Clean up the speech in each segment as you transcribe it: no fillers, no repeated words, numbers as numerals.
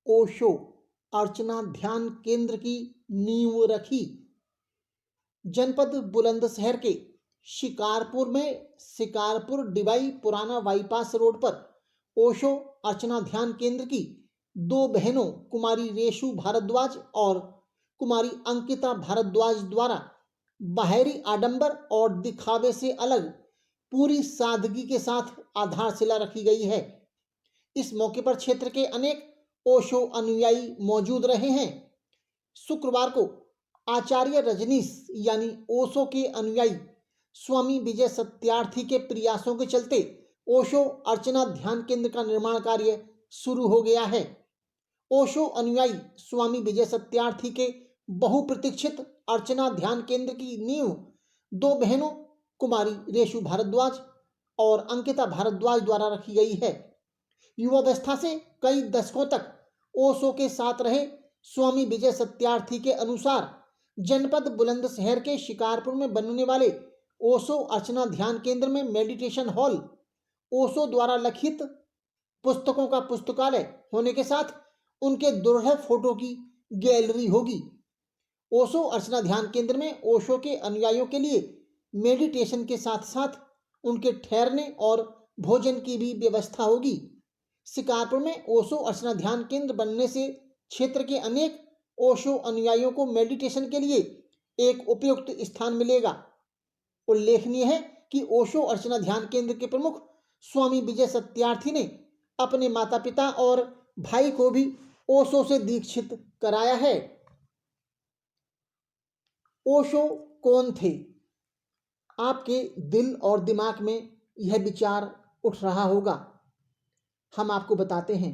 ओशो अर्चना ध्यान केंद्र की नींव रखी। जनपद बुलंदशहर के शिकारपुर में शिकारपुर डिवाई पुराना बाईपास रोड पर ओशो अर्चना ध्यान केंद्र की दो बहनों कुमारी रेशु भारद्वाज और कुमारी अंकिता भारद्वाज द्वारा बाहरी आडंबर और दिखावे से अलग पूरी सादगी के साथ आधारशिला रखी गई है। इस मौके पर क्षेत्र के अनेक ओशो अनुयायी मौजूद रहे हैं। शुक्रवार को आचार्य रजनीश यानी ओशो के अनुयायी स्वामी विजय सत्यार्थी के प्रयासों के चलते ओशो अर्चना ध्यान केंद्र का निर्माण कार्य शुरू हो गया है। ओशो अनुयायी स्वामी विजय सत्यार्थी के बहुप्रतीक्षित अर्चना ध्यान केंद्र की नींव दो बहनों कुमारी रेशु भारद्वाज और अंकिता भारद्वाज द्वारा रखी गई है। युवावस्था से कई दशकों तक ओशो के साथ रहे स्वामी विजय सत्यार्थी के अनुसार जनपद बुलंदशहर के शिकारपुर में बनने वाले ओशो अर्चना ध्यान केंद्र में मेडिटेशन हॉल, ओशो द्वारा लिखित पुस्तकों का पुस्तकालय होने के साथ उनके दुर्लभ फोटो की गैलरी होगी। ओशो अर्चना ध्यान केंद्र में ओशो के अनुयायियों के लिए मेडिटेशन के साथ साथ उनके ठहरने और भोजन की भी व्यवस्था होगी। शिकारपुर में ओशो अर्चना ध्यान केंद्र बनने से क्षेत्र के अनेक ओशो अनुयायियों को मेडिटेशन के लिए एक उपयुक्त स्थान मिलेगा। उल्लेखनीय है कि ओशो अर्चना ध्यान केंद्र के प्रमुख स्वामी विजय सत्यार्थी ने अपने माता पिता और भाई को भी ओशो से दीक्षित कराया है। ओशो कौन थे? आपके दिल और दिमाग में यह विचार उठ रहा होगा। हम आपको बताते हैं।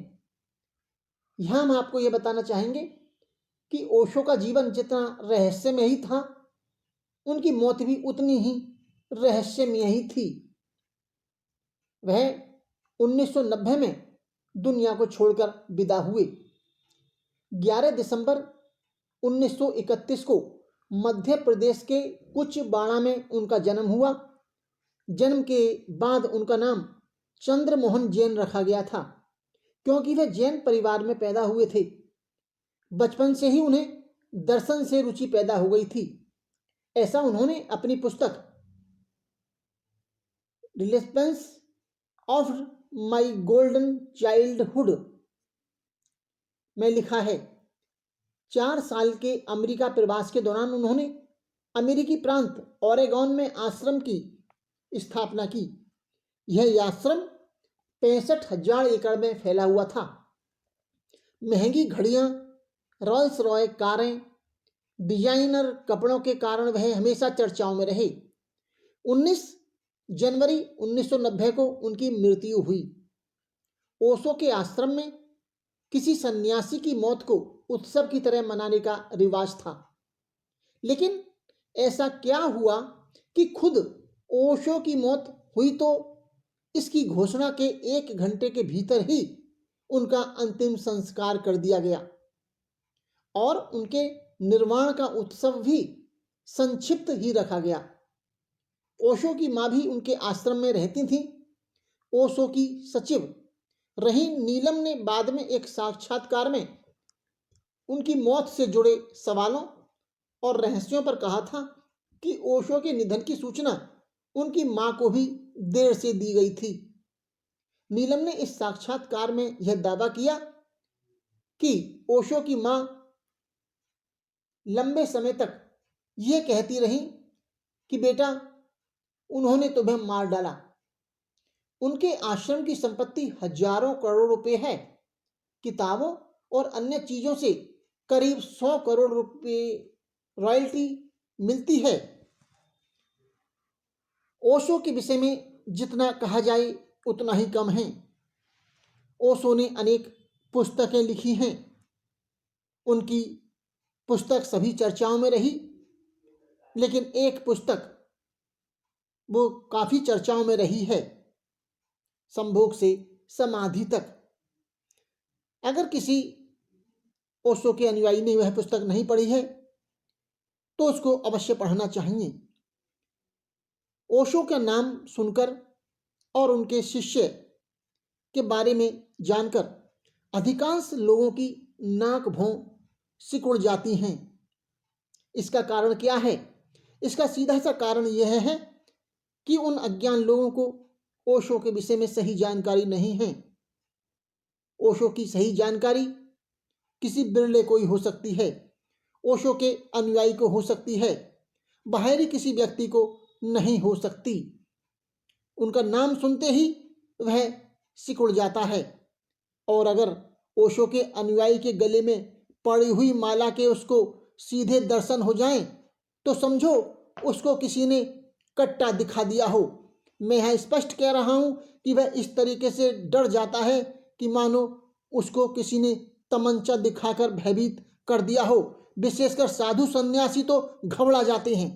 यहां हम आपको यह बताना चाहेंगे कि ओशो का जीवन जितना रहस्यमय ही था, उनकी मौत भी उतनी ही रहस्यमय ही थी। वह 1990 में दुनिया को छोड़कर विदा हुए। 11 दिसंबर 1931 को मध्य प्रदेश के कुचबाड़ा में उनका जन्म हुआ। जन्म के बाद उनका नाम चंद्रमोहन जैन रखा गया था, क्योंकि वे जैन परिवार में पैदा हुए थे। बचपन से ही उन्हें दर्शन से रुचि पैदा हो गई थी। ऐसा उन्होंने अपनी पुस्तक रिलेस्पेंस ऑफ माई गोल्डन चाइल्डहुड में लिखा है। 4 साल के अमेरिका प्रवास के दौरान उन्होंने अमेरिकी प्रांत ओरेगॉन में आश्रम की स्थापना की। यह आश्रम 65,000 एकड़ में फैला हुआ था। महंगी घड़ियां, रॉल्स रॉय कारें, डिजाइनर कपड़ों के कारण वह हमेशा चर्चाओं में रहे। 19 जनवरी 1990 को उनकी मृत्यु हुई। ओशो के आश्रम में किसी सन्यासी की मौत को उत्सव की तरह मनाने का रिवाज था, लेकिन ऐसा क्या हुआ कि खुद ओशो की मौत हुई तो इसकी घोषणा के 1 घंटे के भीतर ही उनका अंतिम संस्कार कर दिया गया और उनके निर्वाण का उत्सव भी संक्षिप्त ही रखा गया। ओशो की मां भी उनके आश्रम में रहती थी। ओशो की सचिव रही नीलम ने बाद में एक साक्षात्कार में उनकी मौत से जुड़े सवालों और रहस्यों पर कहा था कि ओशो के निधन की सूचना उनकी मां को भी देर से दी गई थी। नीलम ने इस साक्षात्कार में यह दावा किया कि ओशो की मां लंबे समय तक यह कहती रही कि बेटा, उन्होंने तुम्हें मार डाला। उनके आश्रम की संपत्ति हजारों करोड़ रुपए है। किताबों और अन्य चीजों से करीब 100 करोड़ रुपए रॉयल्टी मिलती है। ओशो के विषय में जितना कहा जाए उतना ही कम है। ओशो ने अनेक पुस्तकें लिखी हैं। उनकी पुस्तक सभी चर्चाओं में रही, लेकिन एक पुस्तक वो काफी चर्चाओं में रही है, संभोग से समाधि तक। अगर किसी ओशो के अनुयायी ने वह पुस्तक नहीं पढ़ी है तो उसको अवश्य पढ़ना चाहिए। ओशो का नाम सुनकर और उनके शिष्य के बारे में जानकर अधिकांश लोगों की नाक भौं सिकुड़ जाती हैं। इसका कारण क्या है? इसका सीधा सा कारण यह है कि उन अज्ञान लोगों को ओशो के विषय में सही जानकारी नहीं है। ओशो की सही जानकारी किसी बिरले को ही हो सकती है, ओशो के अनुयायी को हो सकती है, बाहरी किसी व्यक्ति को नहीं हो सकती। उनका नाम सुनते ही वह सिकुड़ जाता है, और अगर ओशो के अनुयायी के गले में पड़ी हुई माला के उसको सीधे दर्शन हो जाएं, तो समझो उसको किसी ने कट्टा दिखा दिया हो। मैं यहाँ स्पष्ट कह रहा हूँ कि वह इस तरीके से डर जाता है कि मानो उसको किसी ने तमंचा दिखाकर भयभीत कर दिया हो। विशेषकर साधु सन्यासी तो घबरा जाते हैं।